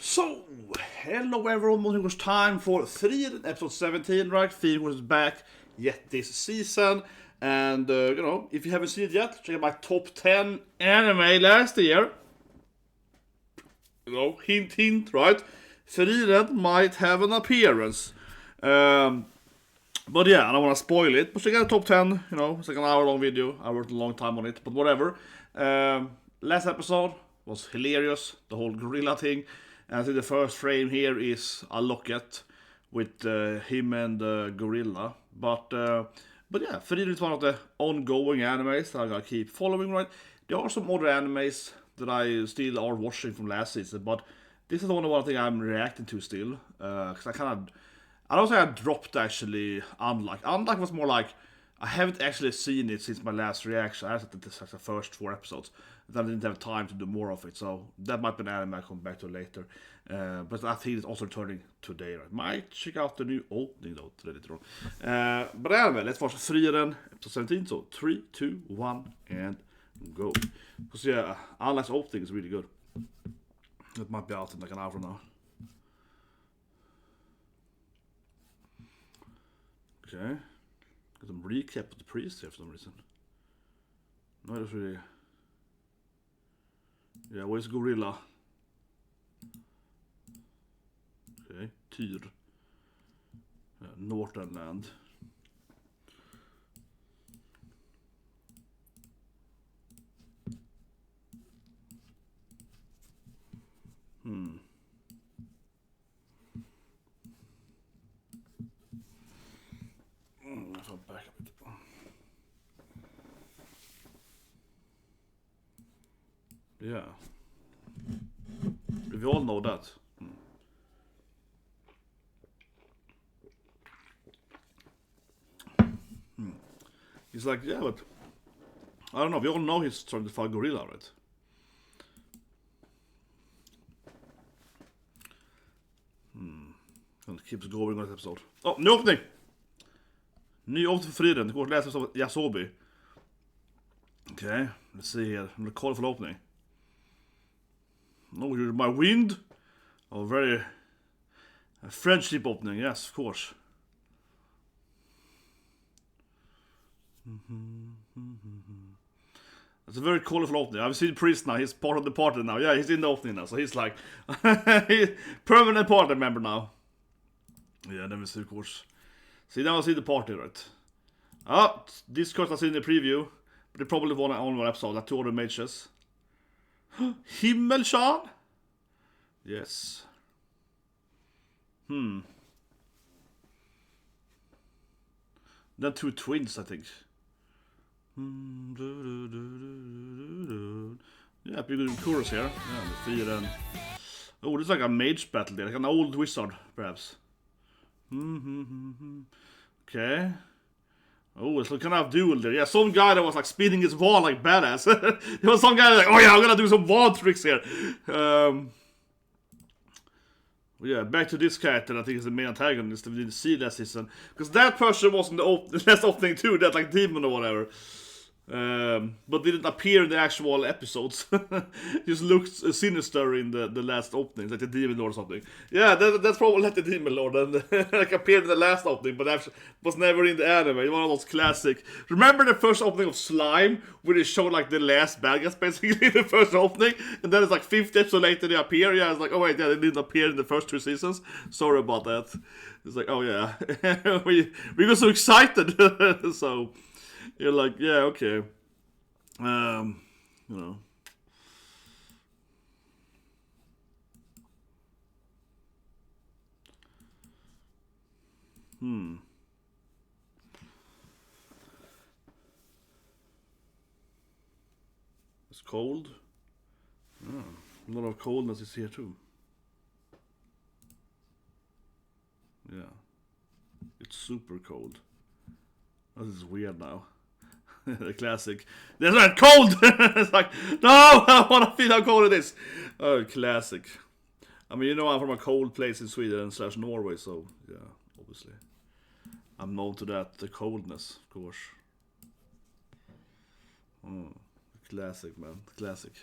So, hello everyone, it was time for Frieren, episode 17, right? Frieren was back yet this season, and if you haven't seen it yet, check out my top 10 anime last year. Hint, hint, right? Frieren might have an appearance. But yeah, I don't want to spoil it, but check out top 10, it's like an hour-long video. I worked a long time on it, but whatever. Last episode was hilarious, the whole gorilla thing. And I think the first frame here is a locket with him and the gorilla. But yeah, Frieren is one of the ongoing animes that I'm gonna keep following, right? There are some other animes that I still are watching from last season, but this is the only one thing I'm reacting to still. Because I don't say I dropped actually Unlike. Unlike was more like, I haven't actually seen it since my last reaction. I said this like the first 4 episodes. Then I didn't have time to do more of it, so that might be an anime I'll come back to later. But I think it's also returning today, right? Might check out the new opening though, later on. But anyway, let's watch Frieren, episode 17. So 3, 2, 1, and go. Because yeah, Unlike's opening is really good. It might be out in like an hour from now. Okay. Got some recap of the priest here for some reason. No, that's really... Yeah, where's gorilla? Okay, Tyr. Northern land. I'll back a bit. Yeah. We all know that. He's like, yeah, but I don't know. We all know he's trying to fight gorilla, right? And it keeps going on this episode. Oh, new opening! Ny opening för Frieren. Det går att läsa som YOASOBI. Okay, let's see here. I'm gonna call for opening. Oh, you're my wind. Oh, very friendship opening. Yes, of course. It's a very colorful opening. I've seen Priest now. He's part of the party now. Yeah, he's in the opening now. So he's like permanent party member now. Yeah, then we see, of course. See, now I see the party, right? This course I see in the preview. But they probably won on one episode. Like 2 other mages. Himmelshan? Yes. Then 2 twins, I think. Yeah, pretty good chorus here. Yeah, the Frieren. Oh, this is like a mage battle there. Like an old wizard, perhaps. Okay. Oh, it's like kind of duel there. Yeah, some guy that was like spinning his wall like badass. There was some guy like, oh yeah, I'm gonna do some wall tricks here. Yeah, back to this character. I think is the main antagonist we didn't see last season, because that person was in the last opening too. That like demon or whatever. But didn't appear in the actual episodes. Just looked sinister in the last opening, like the demon lord or something. Yeah, that's probably like the demon lord, and like appeared in the last opening, but actually was never in the anime. One of those classic. Remember the first opening of Slime, where they showed like the last bad guys basically in the first opening, and then it's like 50 episodes later they appear. Yeah, it's like, oh wait, yeah, they didn't appear in the first 2 seasons. Sorry about that. It's like, oh yeah, we got so excited, so. You're like, yeah, okay. It's cold. A lot of coldness is here too. Yeah. It's super cold. Oh, this is weird now. The classic. There's not cold! It's like, no! I want to feel how cold it is! Oh, classic. I mean, I'm from a cold place in Sweden / Norway, so, yeah, obviously. I'm known to that, the coldness, of course. Classic, man. Classic.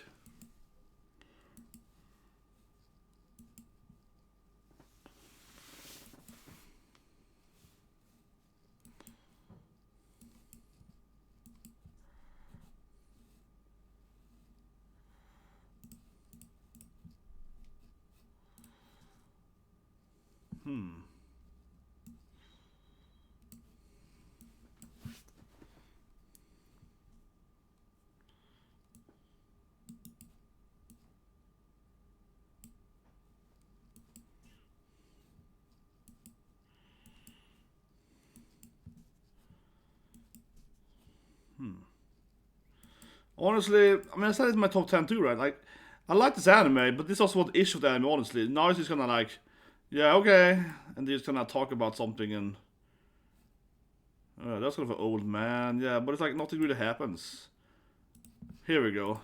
Honestly, I mean, I said it's my top 10 too, right? Like, I like this anime, but this is also what the issue of the anime, honestly. Now it's just gonna like, yeah, okay, and they're just gonna talk about something and... that's kind of an old man, yeah, but it's like nothing really happens. Here we go.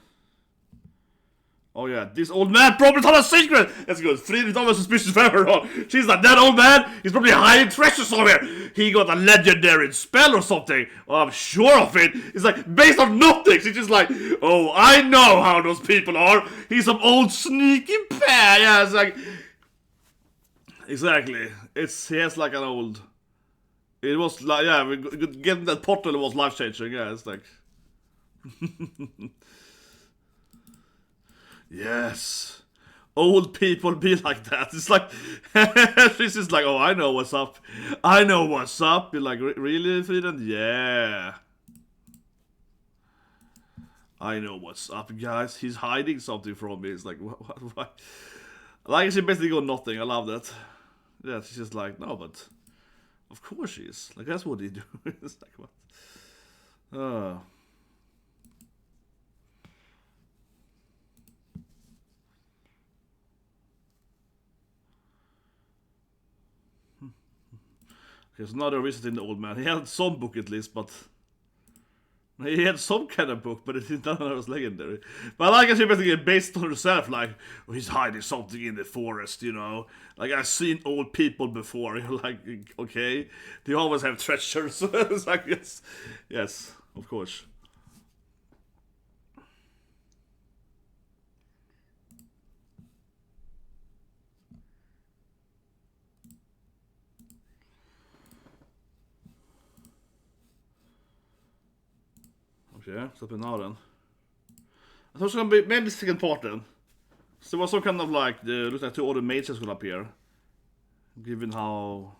Oh yeah, this old man probably told a secret! That's good. Frieren is almost suspicious of her. She's like, that old man, he's probably hiding treasure somewhere. He got a legendary spell or something. Oh, I'm sure of it. It's like, based on nothing. She's just like, oh, I know how those people are. He's some old sneaky pair. Yeah, it's like... Exactly. He has like an old... It was like, yeah, getting that portal was life-changing. Yeah, it's like... Yes. Old people be like that. It's like... She's just like, oh, I know what's up. I know what's up. You're like, really, Frieren? Yeah. I know what's up, guys. He's hiding something from me. It's like, what? Like, she basically got nothing. I love that. Yeah, she's just like, no, but... Of course she is. Like, that's what they do. It's like, what? Okay, so now they're visiting the old man. He had some book at least, but... He had some kind of book, but none of it was legendary. But I like how she basically based on herself, like, oh, he's hiding something in the forest, you know? Like, I've seen old people before. You're like, okay. They always have treasures. It's like, yes, of course. Okay, så uppe now then. I thought it was gonna be maybe the second part then. So it was some kind of like, looks like two other mages will appear. Given how...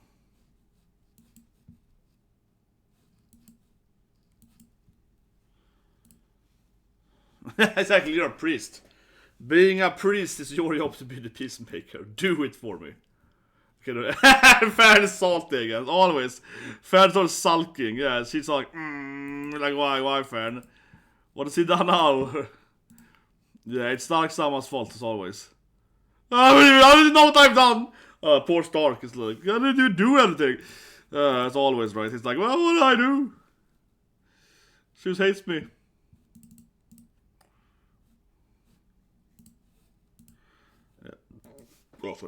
Exactly, you're a priest. Being a priest is your job to be the peacemaker. Do it for me. Okay, Fern is salty again, always. Fern's always sulking, yeah. She's like, like, why, Fern? What has he done now? Yeah, it's Stark Sama's fault as always. I didn't know what I've done! Poor Stark is like, how did you do anything? As always, right? He's like, well, what did I do? She just hates me.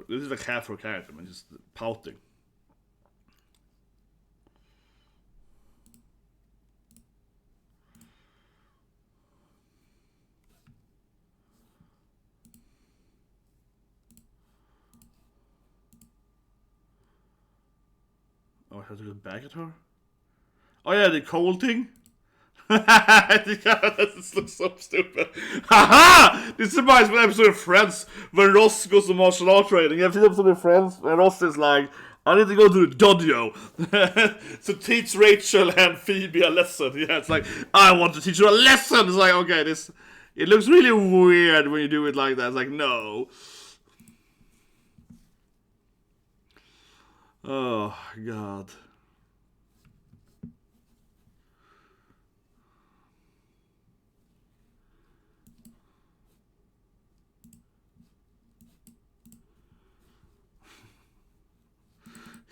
This is like half her character, man, just pouting. Oh, I have to go back at her? Oh yeah, the cold thing? This looks so stupid. Haha! This reminds me of an episode of Friends when Ross goes to martial art training. Every episode of Friends, and Ross is like, I need to go to the dojo to teach Rachel and Phoebe a lesson. Yeah, it's like, I want to teach you a lesson. It's like, okay, it looks really weird when you do it like that. It's like, no. Oh, God.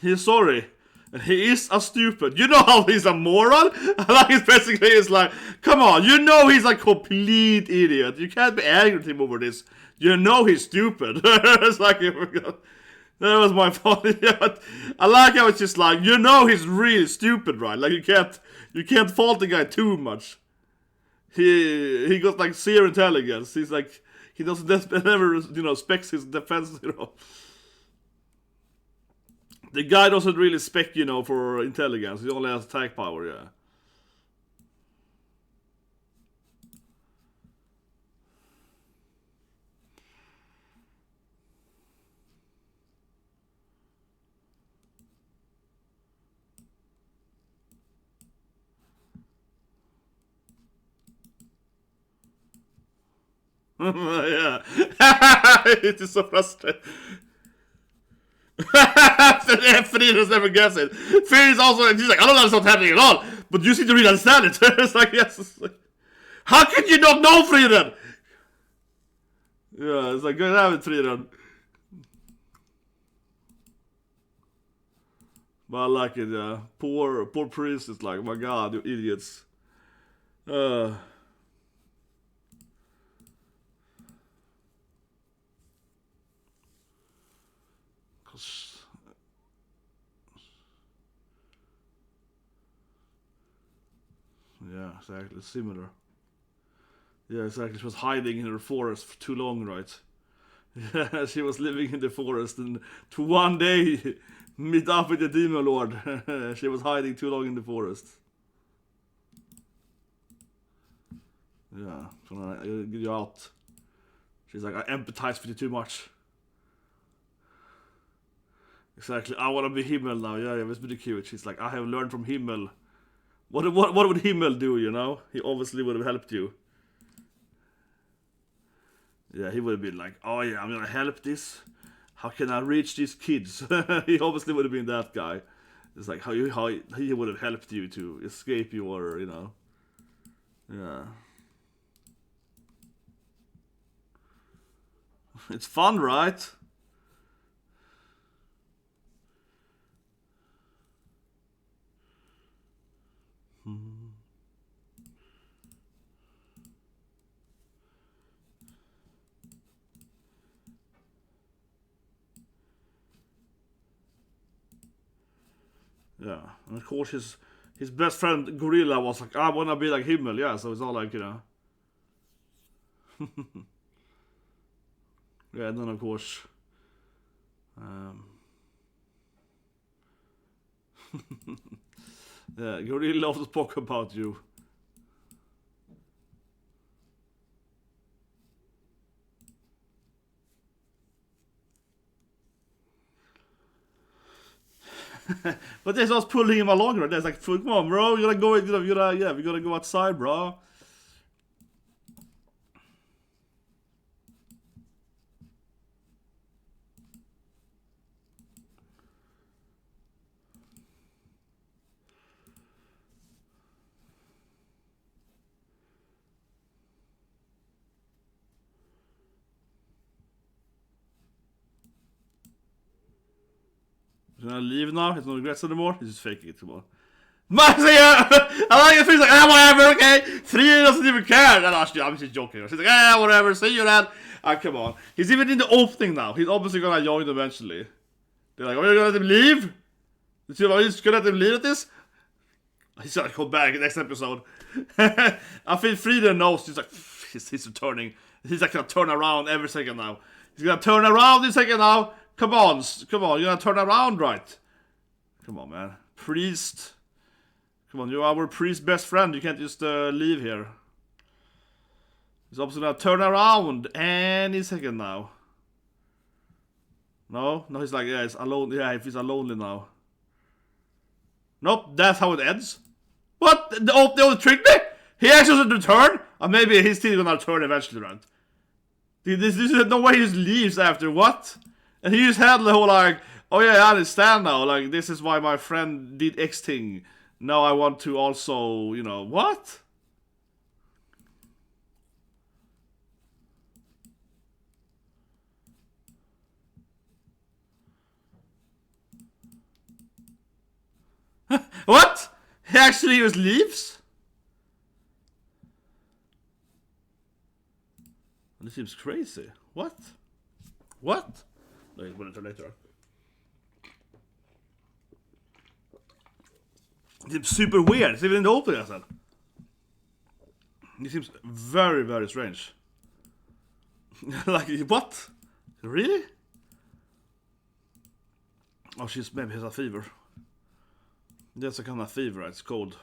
He's sorry. And he is a stupid. You know how he's a moron? Like, it's basically, it's like, come on, you know he's a complete idiot. You can't be angry at him over this. You know he's stupid. It's like, that was my fault. I like how it's just like, you know he's really stupid, right? Like, you can't fault the guy too much. He got like zero intelligence. He's like, he doesn't never, specs his defense, The guy doesn't really spec, for intelligence. He only has attack power, yeah. Yeah. It is so frustrating. Frieren never gets it. Frieren is also, she's like, I don't understand what's happening at all, but you seem to really understand it. It's like, yes. It's like, how could you not know, Frieren? Yeah, it's like, good having Frieren. But I like it, yeah. Poor priest is like, oh my god, you idiots. Cause, yeah, exactly, similar. Yeah, exactly, she was hiding in her forest for too long, right? Yeah, she was living in the forest and to one day meet up with the demon lord. She was hiding too long in the forest. Yeah, so I get you out. She's like, I empathize with you too much. Exactly, I want to be Himmel now. Yeah, it was pretty cute. She's like, I have learned from Himmel. What would Himmel do, you know? He obviously would have helped you. Yeah, he would have been like, oh yeah, I'm gonna help this. How can I reach these kids? He obviously would have been that guy. It's like how he would have helped you to escape your, you know. Yeah. It's fun, right? Yeah, and of course his best friend Gorilla was like, I wanna be like Himmel, yeah, so it's all like, you know. Yeah, and then of course yeah, Gorilla also spoke about you. But they starts pulling him along, right? They're like, come on, bro, you gotta go, we gotta go outside, bro. He's gonna leave now, he's not regrets anymore, he's just faking it, come on. I like it, he's like, whatever, okay? Frieren doesn't even care. And I'm just joking. She's like, whatever, see you then. Come on. He's even in the opening now. He's obviously gonna join eventually. They're like, oh, you're gonna let him leave? Are you just gonna let him leave at this? He's gonna come back next episode. I think Frieren knows. He's like, he's returning. He's like gonna turn around every second now. He's gonna turn around this second now. Come on, you're gonna turn around, right? Come on, man. Priest. Come on, you're our priest best friend. You can't just leave here. He's obviously gonna turn around any second now. No, he's like, yeah, he's alone. Yeah, he's lonely now. Nope, that's how it ends. What? They only tricked me? He actually doesn't return? Or maybe he's still gonna return eventually, right? This is no way he just leaves after, what? And he just had the whole like, oh yeah, I understand now. Like, this is why my friend did X thing. Now I want to also, you know, what? What? He actually just leaves? This seems crazy. What? What? No, he's gonna later. It seems super weird. It's even in the opening, I said. It seems very, very strange. Like, what? Really? Oh, maybe has a fever. That's a kind of fever, right? It's cold.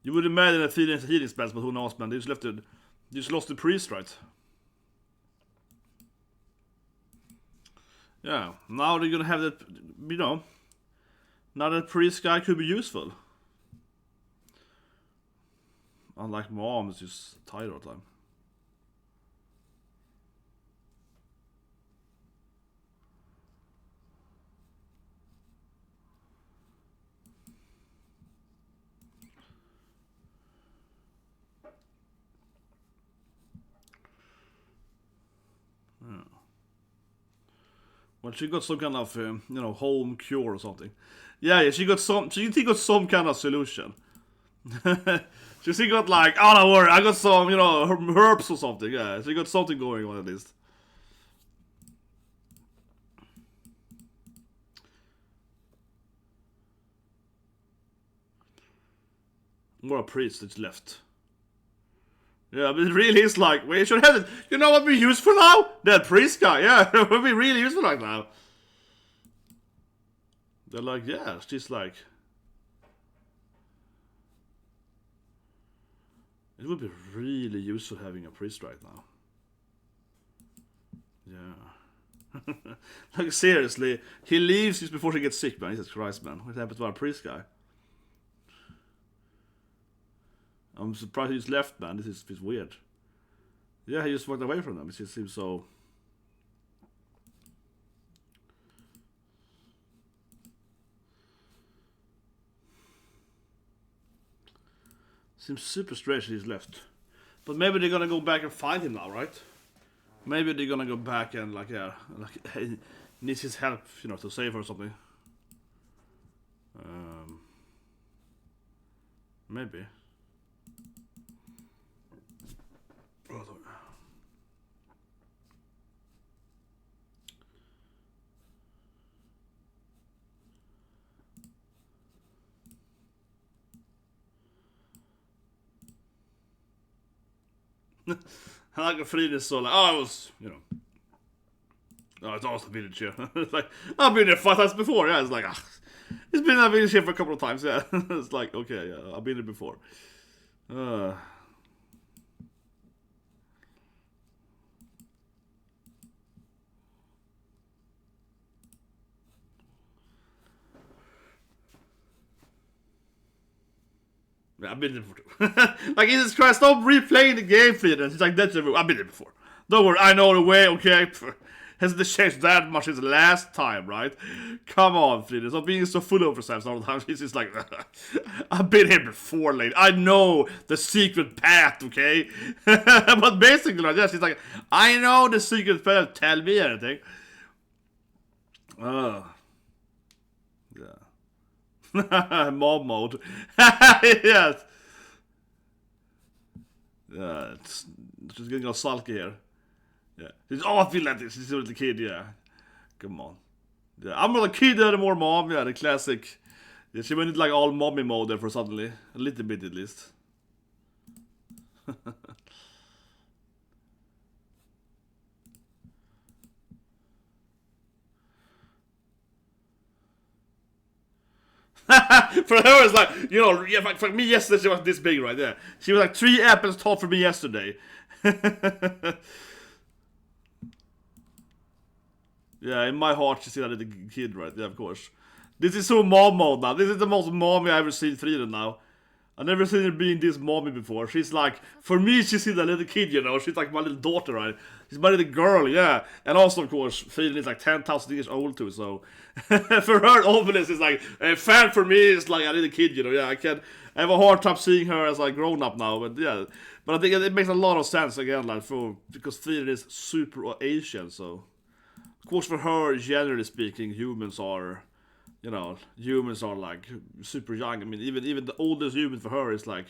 You would imagine that feeling healing spells, but who knows, man? They just lost the priest, right? Yeah, now they're gonna have that, you know. Now that priest guy could be useful. Unlike Mom, is just tired all the time. Well, she got some kind of, home cure or something. Yeah, she got some kind of solution. She got like, oh, don't worry, I got some, herbs or something. Yeah, she got something going on at least. More a priest that's left. Yeah, but it really is like, we should have it. You know what we use for now? That priest guy, yeah, it would be really useful like now. They're like, yeah, she's like, it would be really useful having a priest right now. Yeah. Like, seriously, he leaves just before he gets sick, man. Jesus Christ, man. What happened to our priest guy? I'm surprised he's left, man. This is weird. Yeah, he just walked away from them. It just seems so... Seems super strange he's left. But maybe they're gonna go back and find him now, right? Maybe they're gonna go back and he needs his help, to save her or something. Maybe. I like a Frieren is so like, oh, I was, oh, it's always a village here. It's like, I've been there 5 times before, yeah, it's like, it's been a village here for a couple of times, yeah. It's like, okay, yeah, I've been there before. Yeah, I've been there before. Like, Jesus Christ, stop replaying the game, Frieren. It's like, that's I've been there before. Don't worry, I know the way, okay? Hasn't it changed that much since the last time, right? Come on, Frieren. Stop being so full of yourself all the time. It's just like, I've been here before, lady. I know the secret path, okay? But basically, like, yeah, she's like, I know the secret path. Tell me anything. Yeah. Mom mode. Yes. Yeah, she's getting all sulky here. Yeah. She's, I feel like this. She's a little kid, yeah. Come on. Yeah, I'm not a kid anymore, Mom. Yeah, the classic. Yeah, she went into like all mommy mode there for suddenly. A little bit at least. For her, it's like, yeah, for me yesterday she was this big, right? Yeah. She was like 3 apples tall for me yesterday. Yeah, in my heart she's still a little kid, right? Yeah, of course. This is so mom mode now. This is the most mommy I've ever seen Frieren now. I've never seen her being this mommy before. She's like, for me, she's still a little kid, She's like my little daughter, right? She's my little girl, yeah. And also, of course, Frieren is like 10,000 years old too, so... for her, obviously, it's like... A fan for me is like a little kid, Yeah, I have a hard time seeing her as like grown up now, but yeah. But I think it makes a lot of sense, again, like, because Frieren is super Asian, so... Of course, for her, generally speaking, humans are like super young. I mean, even the oldest human for her is like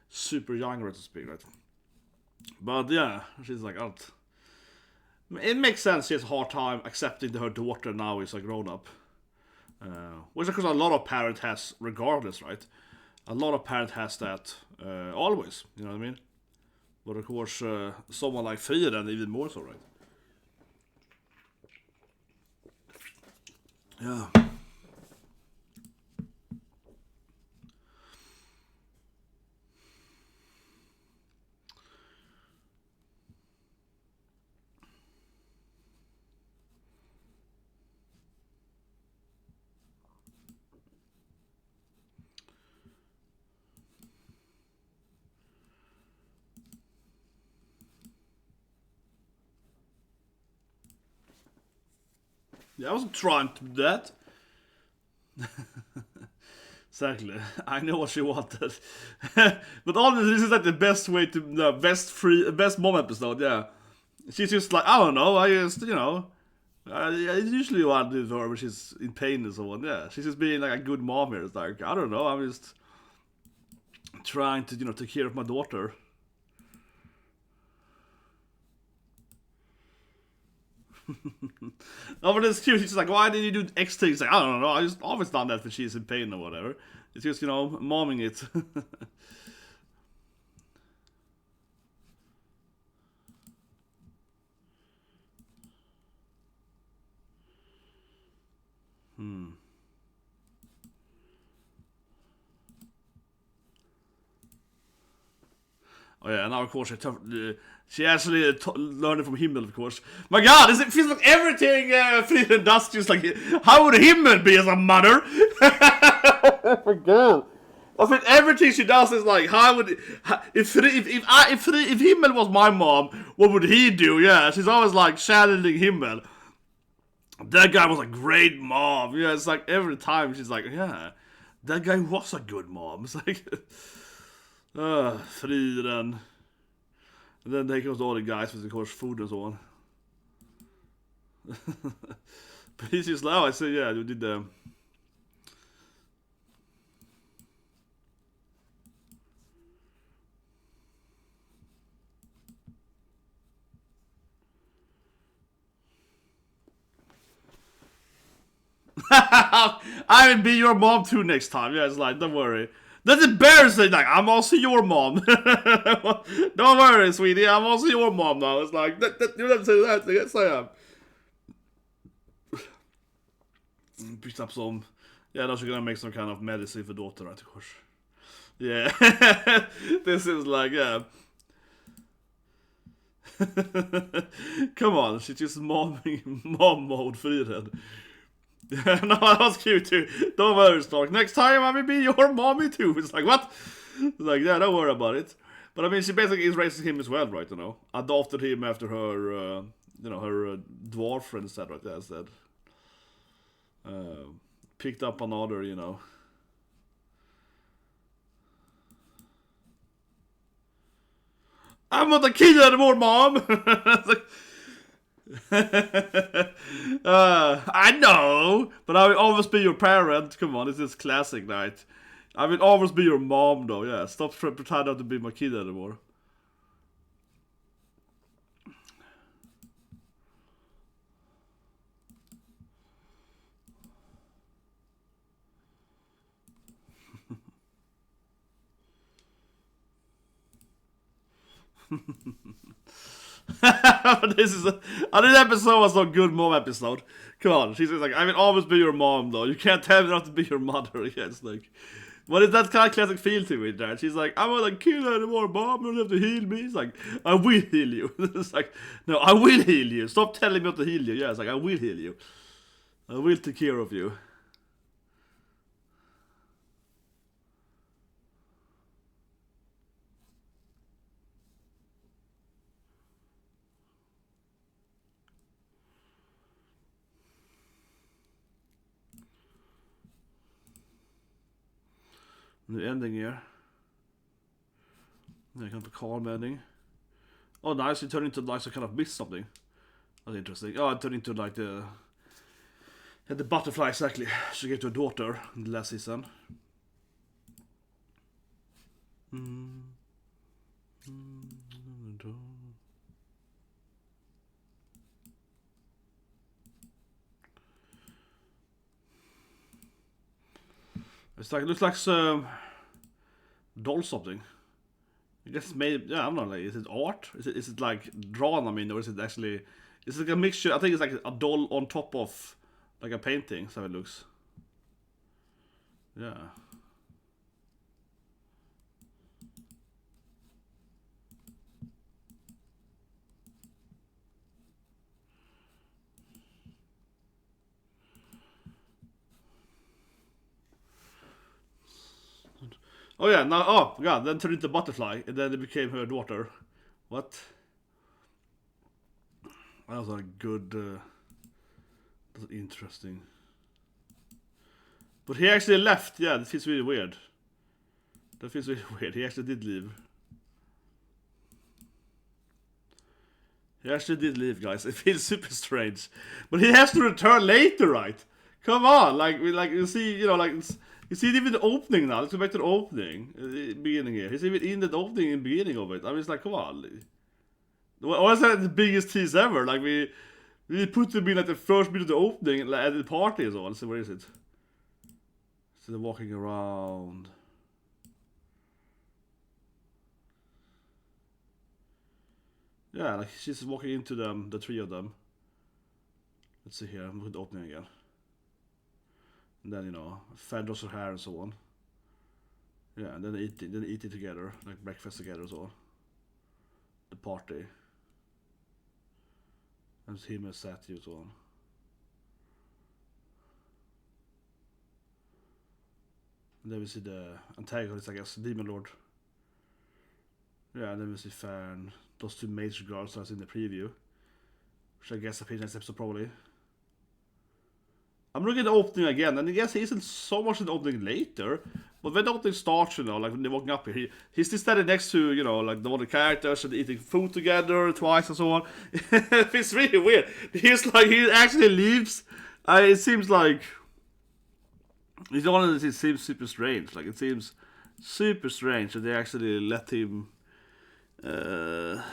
super young, right to speak, right? But yeah, she's like, it makes sense. She has a hard time accepting that her daughter now is a grown up, which of course a lot of parent has, regardless, right? A lot of parent has that always. You know what I mean? But of course, someone like Frieren even more so, right? Yeah. Yeah, I wasn't trying to do that. Exactly. I know what she wanted. But honestly, this is like the best way to... best mom episode, yeah. She's just like, I don't know, I just, It's usually what I do to her when she's in pain and so on. Yeah, she's just being like a good mom here. It's like, I don't know, I'm just trying to, take care of my daughter. Oh, but it's cute. She's like, why did you do X things? Like, I don't know. I just always done that when she's in pain or whatever. It's just, momming it. Oh yeah, and now of course she actually learned it from Himmel, of course. My God, it feels like everything Frieren does just like, how would Himmel be as a mother? I forgot. I think everything she does is like, how would if Himmel was my mom, what would he do? Yeah, she's always like channeling Himmel. That guy was a great mom. Yeah, it's like every time she's like, yeah, that guy was a good mom. It's like, Frieren. And then they goes all the guys with, of course, food and so on. But he's just like, oh, I said, yeah, you did the... I will be your mom too next time. Yeah, it's like, don't worry. That's embarrassing. Like, I'm also your mom. Don't worry, sweetie. I'm also your mom now. It's like, you don't say that. Yes, I am. Picked up some. Yeah, those are gonna make some kind of medicine for daughter, right? Of course. Yeah. This is like, yeah. Come on, she's just mom mode Frieren. No, that was cute too. Don't worry, Stark. Next time I will be your mommy too. It's like, what? It's like, yeah, don't worry about it. But I mean, she basically is raising him as well, right? Adopted him after her, her dwarf friend said, right? Yeah, said. Picked up another, I'm not a kid anymore, mom. I know, but I will always be your parent. Come on, this is classic night. I will always be your mom, though. Yeah, stop pretending not to be my kid anymore. This episode was a good mom episode. Come on, she's like, I will always be your mom, though. You can't tell me not to be your mother. Yeah, it's like, what is that kind of classic feel to it? There, she's like, I'm not a kid anymore, mom. You don't have to heal me. It's like, I will heal you. It's like, no, I will heal you. Stop telling me not to heal you. Yeah, it's like, I will heal you. I will take care of you. New ending here. Yeah, kind of a calm ending. Oh, nice. It turned into nice. I kind of missed something. That's interesting. Oh, it turned into like the butterfly exactly. She gave to a daughter in the last season. It's like, it looks like some doll something. I guess maybe, yeah, I don't know, like, is it art? Is it like drawn, I mean, or is it actually, it's like a mixture, I think it's like a doll on top of like a painting, so it looks. Yeah. Oh yeah, now, oh god, then turned into a butterfly, and then it became her daughter. What? That was a good, that's interesting. But he actually left, yeah, that feels really weird. That feels really weird, he actually did leave. He actually did leave, guys. It feels super strange, but he has to return later, right? Come on, like you see, you see even the opening now. Let's go back to the opening, beginning here. He's even in the opening in the beginning of it. I mean, it's like, come on. Why is that the biggest tease ever? Like we put him in like the first bit of the opening at the party as well. So where is it? So they're walking around. Yeah, like she's walking into them, the three of them. Let's see here, I'm looking at the opening again. And then, Fern does her hair and so on. Yeah, and then they eat it together, like breakfast together as well. The party. And him and Sati and so on. And then we see the antagonist, I guess, Demon Lord. Yeah, and then we see Fern, those two major girls that's in the preview. Which I guess appears next episode probably. I'm looking at the opening again, and I guess he isn't so much in the opening later. But when the opening starts, like when they're walking up here, he's still standing next to, like the other characters and eating food together twice and so on. It's really weird. He actually leaves. It seems like he's the one that it seems super strange. Like it seems super strange that they actually let him. Well,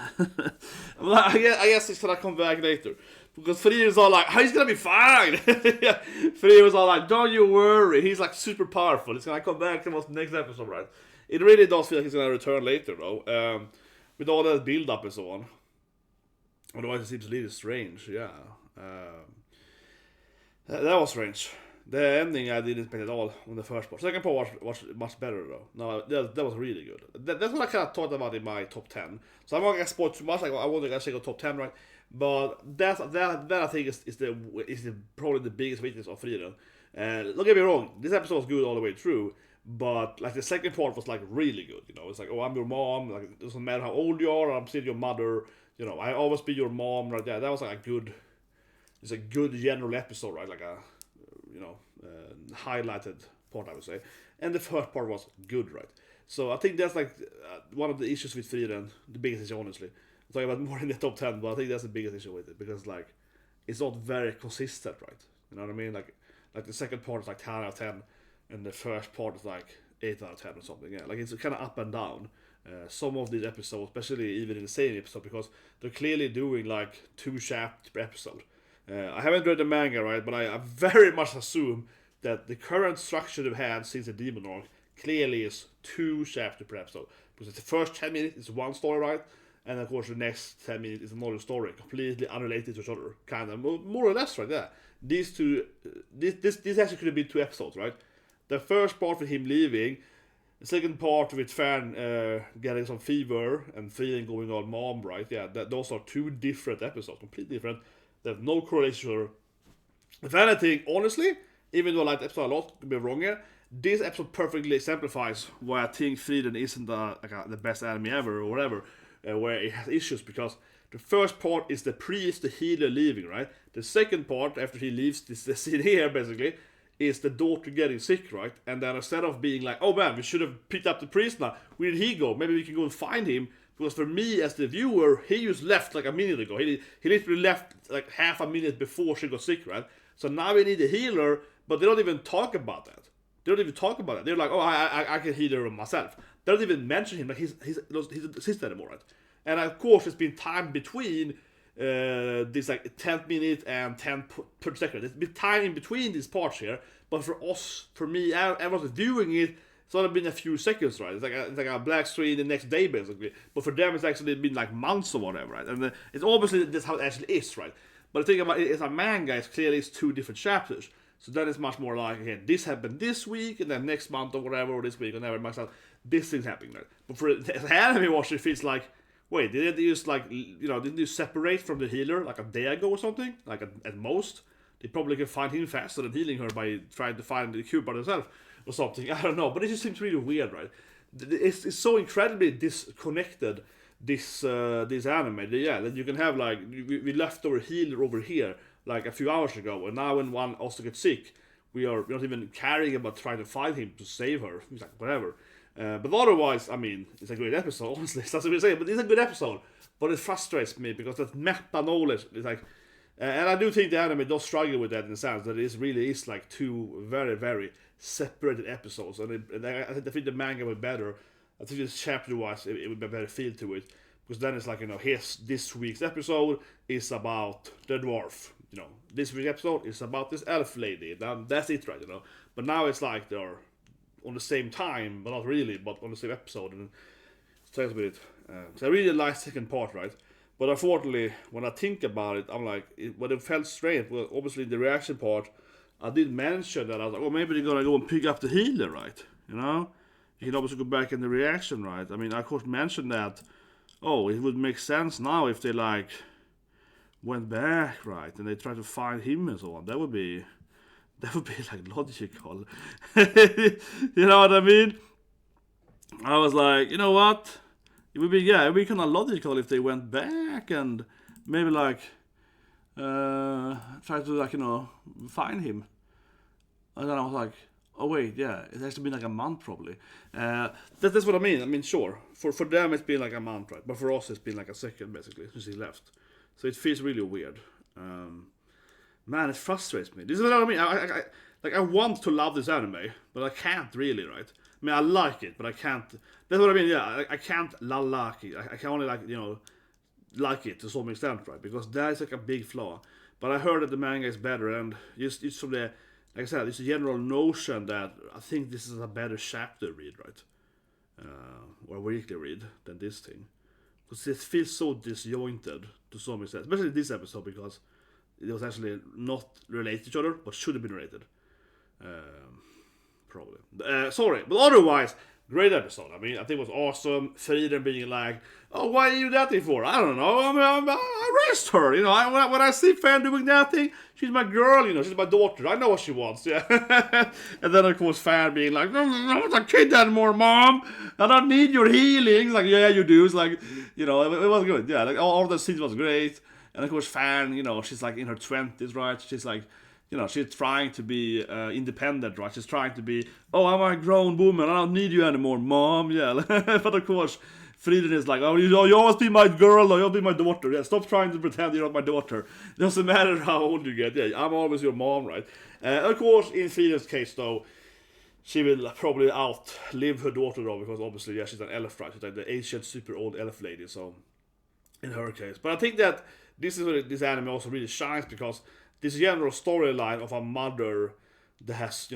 I guess he's gonna come back later. Because Frieren's all like, he's gonna be fine! Frieren was all like, don't you worry, he's like super powerful, he's gonna come back to the next episode, right? It really does feel like he's gonna return later, though. With all that build up and so on. Otherwise, it seems really strange, yeah. That was strange. The ending I didn't expect at all on the first part. Second part was much better though. No, that was really good. That's what I kind of thought about in my top 10. So I'm not gonna spoil too much. Like I won't actually go top 10, right? But that I think is probably the biggest weakness of Frieren. Don't get me wrong, this episode was good all the way through. But like the second part was like really good. It's like, oh, I'm your mom. Like it doesn't matter how old you are. I'm still your mother. I always be your mom. Right? Yeah, that was like a good. It's a good general episode, right? Like a highlighted part, I would say. And the first part was good, right? So I think that's like one of the issues with Frieren, the biggest issue, honestly. I'm talking about more in the top 10, but I think that's the biggest issue with it, because like it's not very consistent, right? You know what I mean? Like the second part is like 10 out of 10, and the first part is like 8 out of 10 or something. Yeah, like it's kind of up and down. Some of these episodes, especially even in the same episode, because they're clearly doing like 2 chapters per episode. I haven't read the manga, right, but I very much assume that the current structure they've had since the Demon Arc clearly is 2 chapters per episode. Because the first 10 minutes is one story, right? And of course the next 10 minutes is another story, completely unrelated to each other. Kind of, more or less, right there. These two, this actually could have been 2 episodes, right? The first part with him leaving, the second part with Fern getting some fever and Frieren going on mom, right? Yeah, those are 2 different episodes, completely different. They have no correlation. If anything, honestly, even though I like the episode a lot, could be wrong here, this episode perfectly exemplifies why I think Frieren isn't the best anime ever or whatever, where it has issues, because the first part is the priest, the healer leaving, right? The second part, after he leaves, this the scene here basically, is the daughter getting sick, right? And then instead of being like, oh man, we should have picked up the priest now, where did he go? Maybe we can go and find him. Because for me, as the viewer, he just left like a minute ago. He literally left like half a minute before she got sick, right? So now we need a healer, but they don't even talk about that. They're like, oh, I can heal her myself. They don't even mention him, like he's assistant anymore, right? And of course, there's been time between this like 10th minute and 10 per second. There's been time in between these parts here, but for us, for me, everyone's viewing it, it's only been a few seconds, right? It's like a black screen the next day, basically. But for them, it's actually been like months or whatever, right? And it's obviously that's how it actually is, right? But the thing about it is a manga, it's clearly it's 2 different chapters. So that is much more like, okay, this happened this week, and then next month or whatever, or this week, or whatever, myself, this thing's happening, right? But for the anime watcher, it feels like, wait, did they just like, didn't you separate from the healer like a day ago or something? Like at most? They probably can find him faster than healing her by trying to find the cure by themselves. Or something, I don't know, but it just seems really weird, right? It's so incredibly disconnected, this anime. Yeah, that you can have like we left our healer over here like a few hours ago, and now when one also gets sick, we're not even caring about trying to find him to save her. It's like whatever. But otherwise, I mean, it's a great episode, honestly. That's what we say, but it's a good episode. But it frustrates me because that meta knowledge is like, and I do think the anime does struggle with that in the sense that it really is like two very, very separated episodes. And I think the manga would be better. I think this chapter-wise, it would be a better feel to it. Because then it's like, here's this week's episode is about the dwarf. This week's episode is about this elf lady. That's it, right? But now it's like they're on the same time, but not really, but on the same episode. And it's with it. So I really like the second part, right? But unfortunately, when I think about it, I'm like, when it felt strange, well, obviously the reaction part, I did mention that I was like, maybe they're gonna go and pick up the healer, right? You can obviously go back in the reaction, right? I mean, I could mention that. Oh, it would make sense now if they like went back, right, and they try to find him and so on. That would be like logical. You know what I mean? I was like, you know what? It would be kind of logical if they went back and maybe like try to like find him. And then I was like, oh wait, yeah, it has to be like a month probably. That's what I mean. I mean, sure, for them it's been like a month, right? But for us it's been like a second basically since he left. So it feels really weird. Man, it frustrates me. This is what I mean. I want to love this anime, but I can't really, right? I mean, I like it, but I can't. That's what I mean. Yeah, I can't like it. I can only like it to some extent, right? Because that is like a big flaw. But I heard that the manga is better, and just from the, like I said, it's a general notion that I think this is a better chapter read, right? Or weekly read than this thing. Because it feels so disjointed to some extent, especially this episode, because it was actually not related to each other, but should have been related. Probably. Sorry, but otherwise, great episode. I mean, I think it was awesome. Frieren being like, oh, why are you that thing for? I don't know. I raised her. When I see Fern doing that thing, she's my girl, she's my daughter. I know what she wants, yeah. And then, of course, Fern being like, no, I'm not a kid anymore, Mom. I don't need your healing. It's like, yeah, you do. It's like, it was good. Yeah, like all the scenes was great. And, of course, Fern, she's like in her 20s, right? She's like, she's trying to be independent, right? She's trying to be, oh, I'm a grown woman. I don't need you anymore, Mom. Yeah, but of course, Frieren is like, oh, you always be my girl, or you'll be my daughter. Yeah, stop trying to pretend you're not my daughter. It doesn't matter how old you get. Yeah, I'm always your mom, right? Of course, in Frieren's case, though, she will probably outlive her daughter, though, because obviously, yeah, she's an elf, right? She's like the ancient, super old elf lady, so in her case. But I think that this is where this anime also really shines, because this general storyline of a mother that has,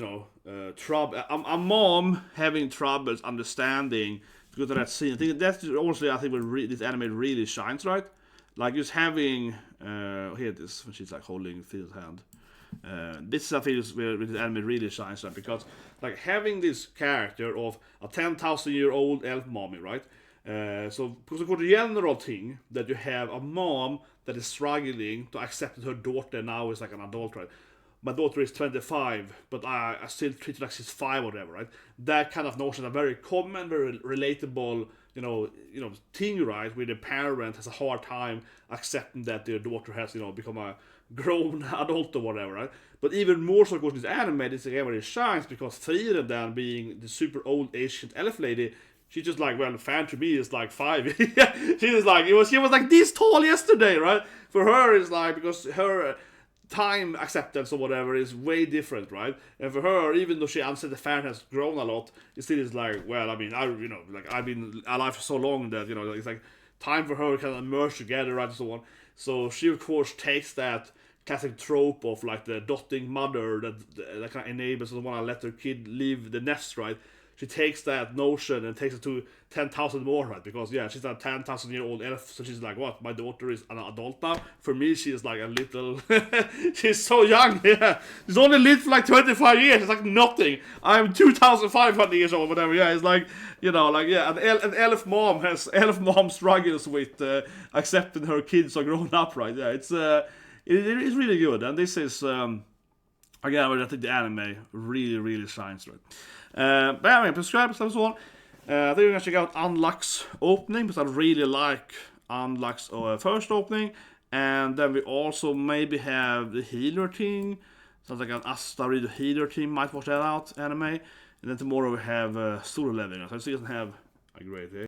trouble, a mom having troubles understanding, to go to that scene. I think that's honestly, where this anime really shines, right? Like just having, here it is, when she's like holding Phil's hand. This I feel is where this anime really shines, right? Because like having this character of a 10,000-year-old elf mommy, right? So, because of the general thing that you have a mom that is struggling to accept that her daughter now is like an adult, right? My daughter is 25, but I still treat her like she's 5 or whatever, right? That kind of notion, a very common, very relatable, thing, right? Where the parent has a hard time accepting that their daughter has, become a grown adult or whatever, right? But even more so, of course, in this anime, this again where it shines, because Frieren then being the super old ancient elf lady, she's just like, well, Fern to me is like 5. She was like, she was like this tall yesterday, right? For her, it's like, because her time acceptance or whatever is way different, right? And for her, even though she answered the Fern has grown a lot, it still is like, well, I mean, I've been alive for so long that, it's like time for her to kind of merge together, right, and so on. So she, of course, takes that classic trope of like the dotting mother that kind of enables someone to let her kid leave the nest, right? She takes that notion and takes it to 10,000 more, right? Because, yeah, she's a 10,000-year-old elf, so she's like, what, my daughter is an adult now? For me, she's like a little... she's so young, yeah. She's only lived for like 25 years, it's like nothing. I'm 2,500 years old, whatever, yeah. It's like, yeah, an elf mom struggles with accepting her kids are grown up, right? Yeah, it's really good, and this is... again, I think the anime really, really shines, right? But anyway, subscribe and so on. I think we're gonna check out Unluck's opening, because I really like Unluck's first opening. And then we also maybe have the healer team. Sounds like an Asta read the healer team might watch that out anime. And then tomorrow we have Solo Leveling. So I still have a great day.